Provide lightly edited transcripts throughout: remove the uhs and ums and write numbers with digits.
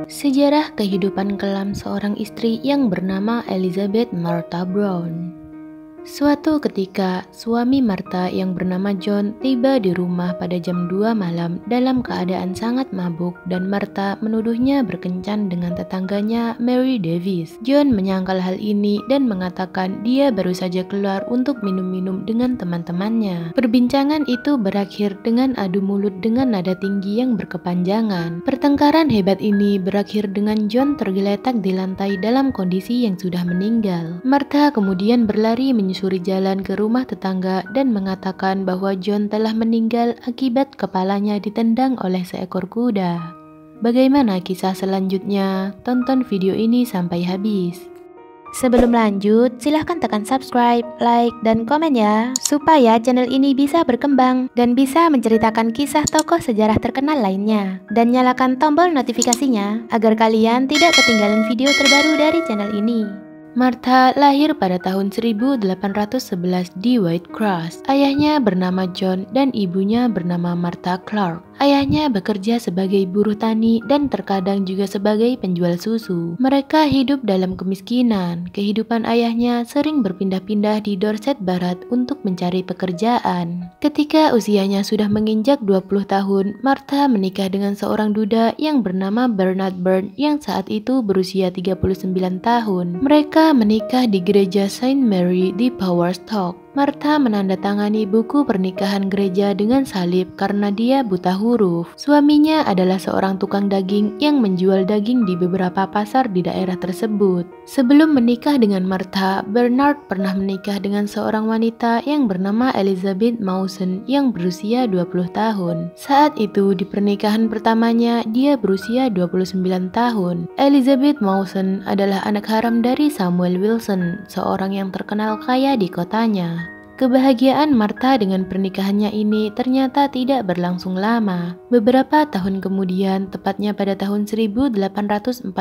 Sejarah kehidupan kelam seorang istri yang bernama Elizabeth Martha Brown. Suatu ketika, suami Martha yang bernama John tiba di rumah pada jam 2 malam dalam keadaan sangat mabuk dan Martha menuduhnya berkencan dengan tetangganya Mary Davis. John menyangkal hal ini dan mengatakan dia baru saja keluar untuk minum-minum dengan teman-temannya. Perbincangan itu berakhir dengan adu mulut dengan nada tinggi yang berkepanjangan. Pertengkaran hebat ini berakhir dengan John tergeletak di lantai dalam kondisi yang sudah meninggal. Martha kemudian berlari menyusuri jalan ke rumah tetangga dan mengatakan bahwa John telah meninggal akibat kepalanya ditendang oleh seekor kuda. Bagaimana kisah selanjutnya? Tonton video ini sampai habis. Sebelum lanjut, silahkan tekan subscribe, like, dan komen ya, supaya channel ini bisa berkembang dan bisa menceritakan kisah tokoh sejarah terkenal lainnya. Dan nyalakan tombol notifikasinya, agar kalian tidak ketinggalan video terbaru dari channel ini. Martha lahir pada tahun 1811 di Whitecross. Ayahnya bernama John dan ibunya bernama Martha Clark. Ayahnya bekerja sebagai buruh tani dan terkadang juga sebagai penjual susu. Mereka hidup dalam kemiskinan. Kehidupan ayahnya sering berpindah-pindah di Dorset Barat untuk mencari pekerjaan. Ketika usianya sudah menginjak 20 tahun, Martha menikah dengan seorang duda yang bernama Bernard Burn yang saat itu berusia 39 tahun. Mereka menikah di gereja Saint Mary di Powerscourt. Martha menandatangani buku pernikahan gereja dengan salib karena dia buta huruf. Suaminya adalah seorang tukang daging yang menjual daging di beberapa pasar di daerah tersebut. Sebelum menikah dengan Martha, Bernard pernah menikah dengan seorang wanita yang bernama Elizabeth Mawson yang berusia 20 tahun. Saat itu di pernikahan pertamanya dia berusia 29 tahun. Elizabeth Mawson adalah anak haram dari Samuel Wilson, seorang yang terkenal kaya di kotanya. Kebahagiaan Martha dengan pernikahannya ini ternyata tidak berlangsung lama. Beberapa tahun kemudian, tepatnya pada tahun 1841,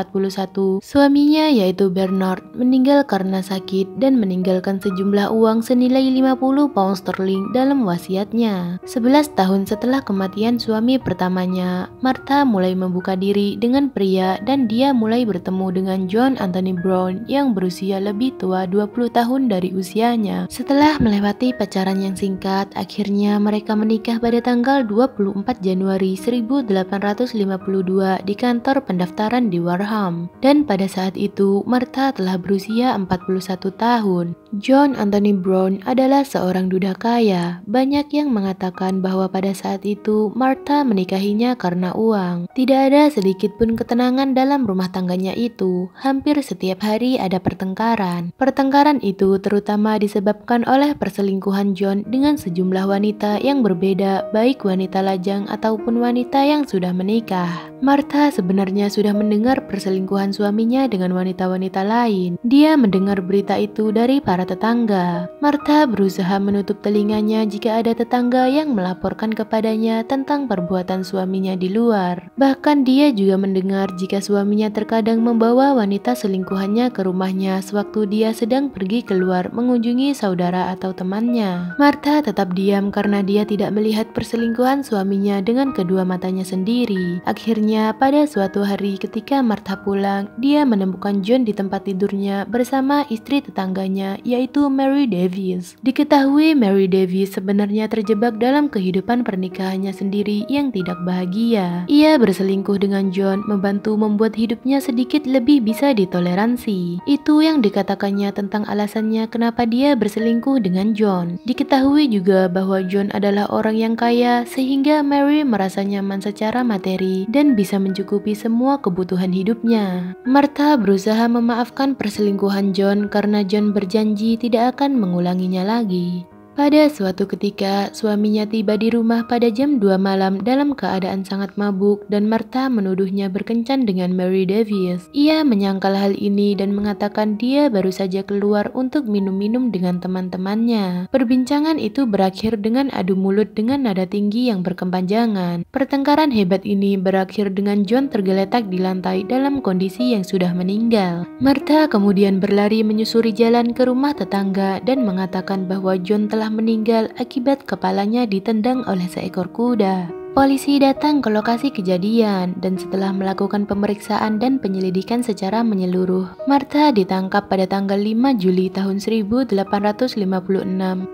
suaminya yaitu Bernard meninggal karena sakit dan meninggalkan sejumlah uang senilai 50 pound sterling dalam wasiatnya. 11 tahun setelah kematian suami pertamanya, Martha mulai membuka diri dengan pria dan dia mulai bertemu dengan John Anthony Brown yang berusia lebih tua 20 tahun dari usianya. Setelah melewati pacaran yang singkat, akhirnya mereka menikah pada tanggal 24 Januari 1852 di kantor pendaftaran di Wareham. Dan pada saat itu, Martha telah berusia 41 tahun. John Anthony Brown adalah seorang duda kaya. Banyak yang mengatakan bahwa pada saat itu, Martha menikahinya karena uang. Tidak ada sedikit pun ketenangan dalam rumah tangganya itu. Hampir setiap hari ada pertengkaran. Pertengkaran itu terutama disebabkan oleh perselingkuhan John dengan sejumlah wanita yang berbeda, baik wanita lajang ataupun wanita yang sudah menikah. Martha sebenarnya sudah mendengar perselingkuhan suaminya dengan wanita-wanita lain. Dia mendengar berita itu dari para tetangga. Martha berusaha menutup telinganya jika ada tetangga yang melaporkan kepadanya tentang perbuatan suaminya di luar. Bahkan dia juga mendengar jika suaminya terkadang membawa wanita selingkuhannya ke rumahnya sewaktu dia sedang pergi keluar mengunjungi saudara atau temannya. Martha tetap diam karena dia tidak melihat perselingkuhan suaminya dengan kedua matanya sendiri. Akhirnya pada suatu hari ketika Martha pulang, dia menemukan John di tempat tidurnya bersama istri tetangganya yaitu Mary Davis. Diketahui Mary Davis sebenarnya terjebak dalam kehidupan pernikahannya sendiri yang tidak bahagia. Ia berselingkuh dengan John membantu membuat hidupnya sedikit lebih bisa ditoleransi. Itu yang dikatakannya tentang alasannya kenapa dia berselingkuh dengan John. Diketahui juga bahwa John adalah orang yang kaya sehingga Mary merasa nyaman secara materi dan bisa mencukupi semua kebutuhan hidupnya. Martha berusaha memaafkan perselingkuhan John karena John berjanji tidak akan mengulanginya lagi. Pada suatu ketika, suaminya tiba di rumah pada jam 2 malam dalam keadaan sangat mabuk dan Martha menuduhnya berkencan dengan Mary Davis. Ia menyangkal hal ini dan mengatakan dia baru saja keluar untuk minum-minum dengan teman-temannya. Perbincangan itu berakhir dengan adu mulut dengan nada tinggi yang berkepanjangan. Pertengkaran hebat ini berakhir dengan John tergeletak di lantai dalam kondisi yang sudah meninggal. Martha kemudian berlari menyusuri jalan ke rumah tetangga dan mengatakan bahwa John telah meninggal akibat kepalanya ditendang oleh seekor kuda. Polisi datang ke lokasi kejadian dan setelah melakukan pemeriksaan dan penyelidikan secara menyeluruh, Martha ditangkap pada tanggal 5 Juli tahun 1856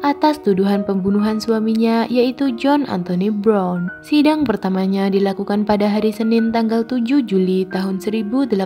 atas tuduhan pembunuhan suaminya yaitu John Anthony Brown. Sidang pertamanya dilakukan pada hari Senin tanggal 7 Juli tahun 1856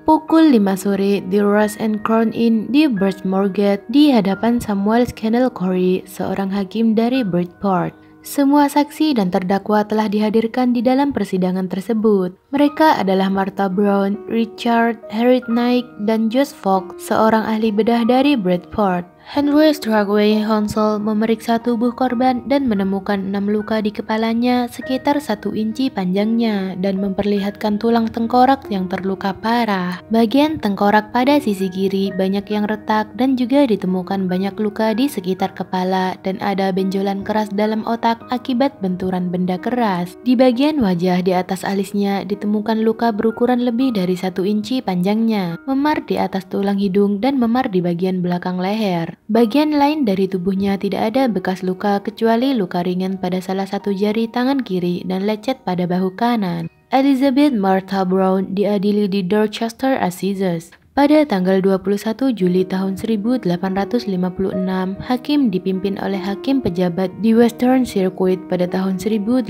pukul 5 sore di Rose and Crown Inn di Birchmoorgate di hadapan Samuel Scannell Corey, seorang hakim dari Bridport. Semua saksi dan terdakwa telah dihadirkan di dalam persidangan tersebut. Mereka adalah Martha Brown, Richard, Harriet Knight, dan Josh Fogg, seorang ahli bedah dari Bridport. Henry Stragway Hounslow memeriksa tubuh korban dan menemukan 6 luka di kepalanya sekitar 1 inci panjangnya dan memperlihatkan tulang tengkorak yang terluka parah. Bagian tengkorak pada sisi kiri banyak yang retak dan juga ditemukan banyak luka di sekitar kepala dan ada benjolan keras dalam otak akibat benturan benda keras. Di bagian wajah di atas alisnya ditemukan luka berukuran lebih dari 1 inci panjangnya, memar di atas tulang hidung dan memar di bagian belakang leher. Bagian lain dari tubuhnya tidak ada bekas luka kecuali luka ringan pada salah satu jari tangan kiri dan lecet pada bahu kanan. Elizabeth Martha Brown diadili di Dorchester Assizes. Pada tanggal 21 Juli tahun 1856, hakim dipimpin oleh hakim pejabat di Western Circuit pada tahun 1856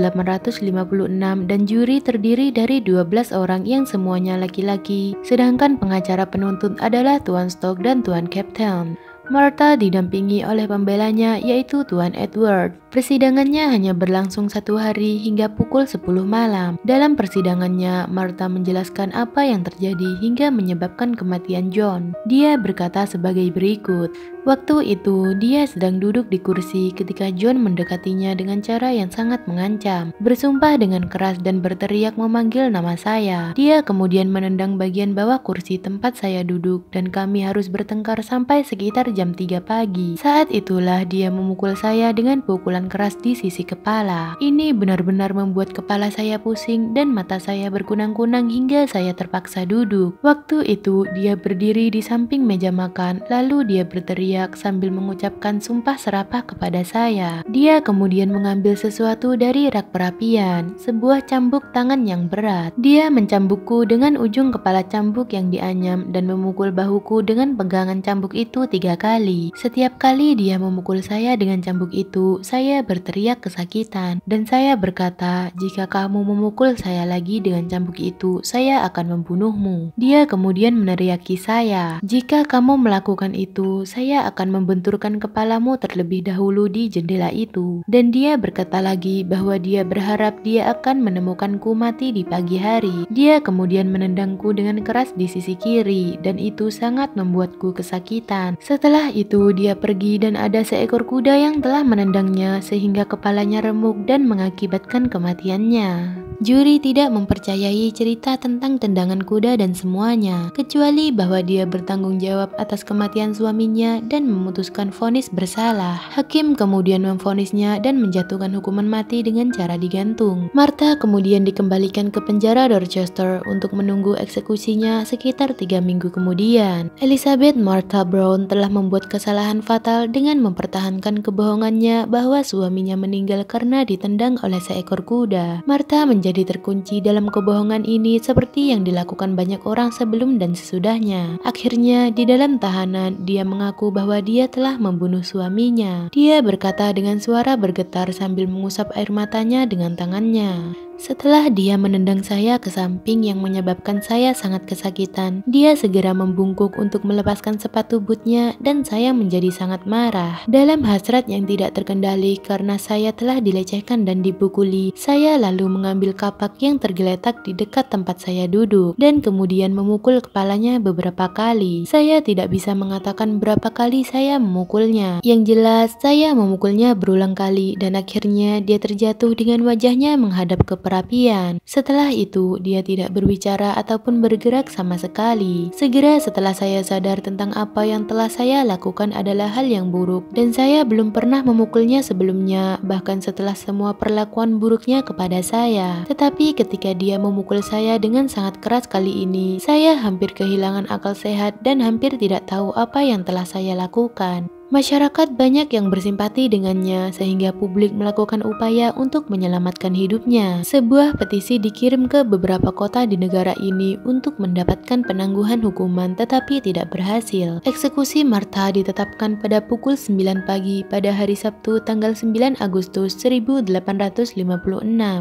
dan juri terdiri dari 12 orang yang semuanya laki-laki, sedangkan pengacara penuntut adalah Tuan Stock dan Tuan Captain. Martha didampingi oleh pembelanya yaitu Tuan Edward. Persidangannya hanya berlangsung 1 hari hingga pukul 10 malam. Dalam persidangannya, Martha menjelaskan apa yang terjadi hingga menyebabkan kematian John. Dia berkata sebagai berikut. Waktu itu, dia sedang duduk di kursi ketika John mendekatinya dengan cara yang sangat mengancam, bersumpah dengan keras dan berteriak memanggil nama saya. Dia kemudian menendang bagian bawah kursi tempat saya duduk dan kami harus bertengkar sampai sekitar jam 3 pagi. Saat itulah dia memukul saya dengan pukulan keras di sisi kepala. Ini benar-benar membuat kepala saya pusing dan mata saya berkunang-kunang hingga saya terpaksa duduk. Waktu itu dia berdiri di samping meja makan, lalu dia berteriak sambil mengucapkan sumpah serapah kepada saya. Dia kemudian mengambil sesuatu dari rak perapian, sebuah cambuk tangan yang berat. Dia mencambukku dengan ujung kepala cambuk yang dianyam dan memukul bahuku dengan pegangan cambuk itu 3 kali. Setiap kali dia memukul saya dengan cambuk itu, saya berteriak kesakitan dan saya berkata, jika kamu memukul saya lagi dengan cambuk itu, saya akan membunuhmu. Dia kemudian meneriaki saya, jika kamu melakukan itu, saya akan membenturkan kepalamu terlebih dahulu di jendela itu. Dan dia berkata lagi bahwa dia berharap dia akan menemukanku mati di pagi hari. Dia kemudian menendangku dengan keras di sisi kiri dan itu sangat membuatku kesakitan. Setelah itu dia pergi dan ada seekor kuda yang telah menendangnya sehingga kepalanya remuk dan mengakibatkan kematiannya. Juri tidak mempercayai cerita tentang tendangan kuda dan semuanya, kecuali bahwa dia bertanggung jawab atas kematian suaminya dan memutuskan vonis bersalah. Hakim kemudian memvonisnya dan menjatuhkan hukuman mati dengan cara digantung. Martha kemudian dikembalikan ke penjara Dorchester untuk menunggu eksekusinya sekitar 3 minggu kemudian. Elizabeth Martha Brown telah membuat kesalahan fatal dengan mempertahankan kebohongannya bahwa suaminya meninggal karena ditendang oleh seekor kuda. Martha menjadi terkunci dalam kebohongan ini seperti yang dilakukan banyak orang sebelum dan sesudahnya. Akhirnya di dalam tahanan dia mengaku bahwa dia telah membunuh suaminya. Dia berkata dengan suara bergetar sambil mengusap air matanya dengan tangannya. Setelah dia menendang saya ke samping yang menyebabkan saya sangat kesakitan, dia segera membungkuk untuk melepaskan sepatu bootnya dan saya menjadi sangat marah. Dalam hasrat yang tidak terkendali karena saya telah dilecehkan dan dipukuli, saya lalu mengambil kapak yang tergeletak di dekat tempat saya duduk dan kemudian memukul kepalanya beberapa kali. Saya tidak bisa mengatakan berapa kali saya memukulnya. Yang jelas, saya memukulnya berulang kali dan akhirnya dia terjatuh dengan wajahnya menghadap ke perapian. Setelah itu, dia tidak berbicara ataupun bergerak sama sekali. Segera setelah saya sadar tentang apa yang telah saya lakukan adalah hal yang buruk dan saya belum pernah memukulnya sebelumnya, bahkan setelah semua perlakuan buruknya kepada saya. Tetapi ketika dia memukul saya dengan sangat keras kali ini, saya hampir kehilangan akal sehat dan hampir tidak tahu apa yang telah saya lakukan. Masyarakat banyak yang bersimpati dengannya sehingga publik melakukan upaya untuk menyelamatkan hidupnya. Sebuah petisi dikirim ke beberapa kota di negara ini untuk mendapatkan penangguhan hukuman tetapi tidak berhasil. Eksekusi Martha ditetapkan pada pukul 9 pagi pada hari Sabtu tanggal 9 Agustus 1856.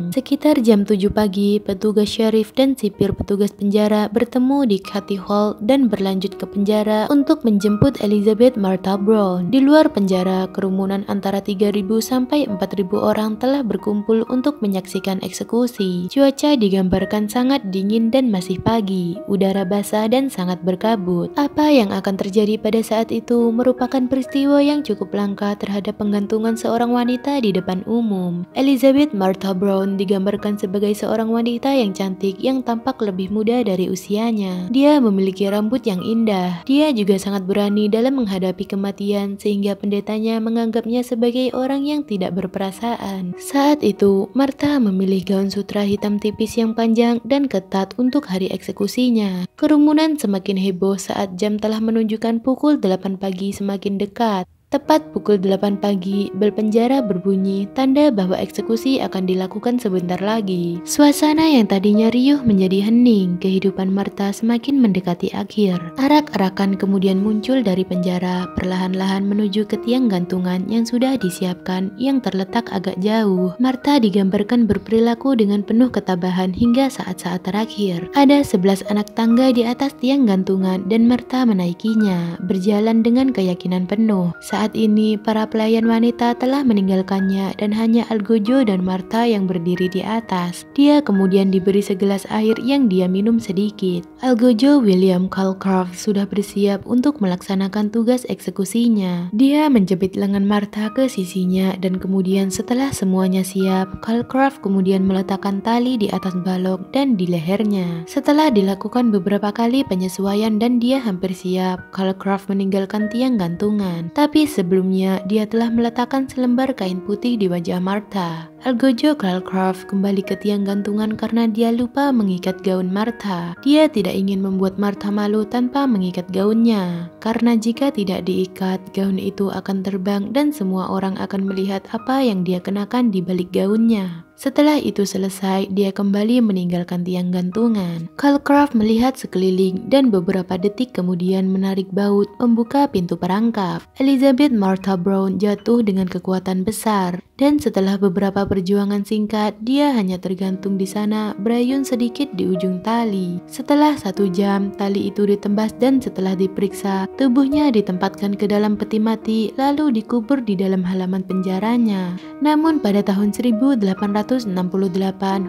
Sekitar jam 7 pagi, petugas syarif dan sipir petugas penjara bertemu di City Hall dan berlanjut ke penjara untuk menjemput Elizabeth Martha Brown. Di luar penjara, kerumunan antara 3.000 sampai 4.000 orang telah berkumpul untuk menyaksikan eksekusi. Cuaca digambarkan sangat dingin dan masih pagi, udara basah dan sangat berkabut. Apa yang akan terjadi pada saat itu merupakan peristiwa yang cukup langka terhadap penggantungan seorang wanita di depan umum. Elizabeth Martha Brown digambarkan sebagai seorang wanita yang cantik yang tampak lebih muda dari usianya. Dia memiliki rambut yang indah. Dia juga sangat berani dalam menghadapi kematian sehingga pendetanya menganggapnya sebagai orang yang tidak berperasaan. Saat itu, Martha memilih gaun sutra hitam tipis yang panjang dan ketat untuk hari eksekusinya. Kerumunan semakin heboh saat jam telah menunjukkan pukul 8 pagi semakin dekat. Tepat pukul 8 pagi, bel penjara berbunyi, tanda bahwa eksekusi akan dilakukan sebentar lagi. Suasana yang tadinya riuh menjadi hening, kehidupan Martha semakin mendekati akhir. Arak-arakan kemudian muncul dari penjara, perlahan-lahan menuju ke tiang gantungan yang sudah disiapkan yang terletak agak jauh. Martha digambarkan berperilaku dengan penuh ketabahan hingga saat-saat terakhir. Ada 11 anak tangga di atas tiang gantungan dan Martha menaikinya, berjalan dengan keyakinan penuh. Saat ini, para pelayan wanita telah meninggalkannya dan hanya Algojo dan Martha yang berdiri di atas. Dia kemudian diberi segelas air yang dia minum sedikit. Algojo William Calcraft sudah bersiap untuk melaksanakan tugas eksekusinya. Dia menjepit lengan Martha ke sisinya dan kemudian setelah semuanya siap, Calcraft kemudian meletakkan tali di atas balok dan di lehernya. Setelah dilakukan beberapa kali penyesuaian dan dia hampir siap, Calcraft meninggalkan tiang gantungan. Tapi sebelumnya, dia telah meletakkan selembar kain putih di wajah Martha. Algojo Calcraft kembali ke tiang gantungan karena dia lupa mengikat gaun Martha. Dia tidak ingin membuat Martha malu tanpa mengikat gaunnya, karena jika tidak diikat, gaun itu akan terbang dan semua orang akan melihat apa yang dia kenakan di balik gaunnya. Setelah itu selesai, dia kembali meninggalkan tiang gantungan. Calcraft melihat sekeliling dan beberapa detik kemudian menarik baut membuka pintu perangkap. Elizabeth Martha Brown jatuh dengan kekuatan besar, dan setelah beberapa perjuangan singkat, dia hanya tergantung di sana berayun sedikit di ujung tali. Setelah 1 jam, tali itu ditembas dan setelah diperiksa, tubuhnya ditempatkan ke dalam peti mati lalu dikubur di dalam halaman penjaranya. Namun pada tahun 1868,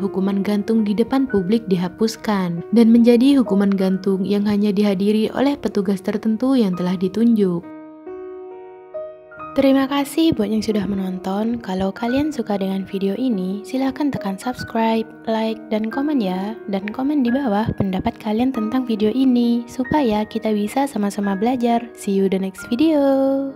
hukuman gantung di depan publik dihapuskan dan menjadi hukuman gantung yang hanya dihadiri oleh petugas tertentu yang telah ditunjuk. Terima kasih buat yang sudah menonton. Kalau kalian suka dengan video ini, silahkan tekan subscribe, like, dan komen ya. Dan komen di bawah pendapat kalian tentang video ini, supaya kita bisa sama-sama belajar. See you the next video.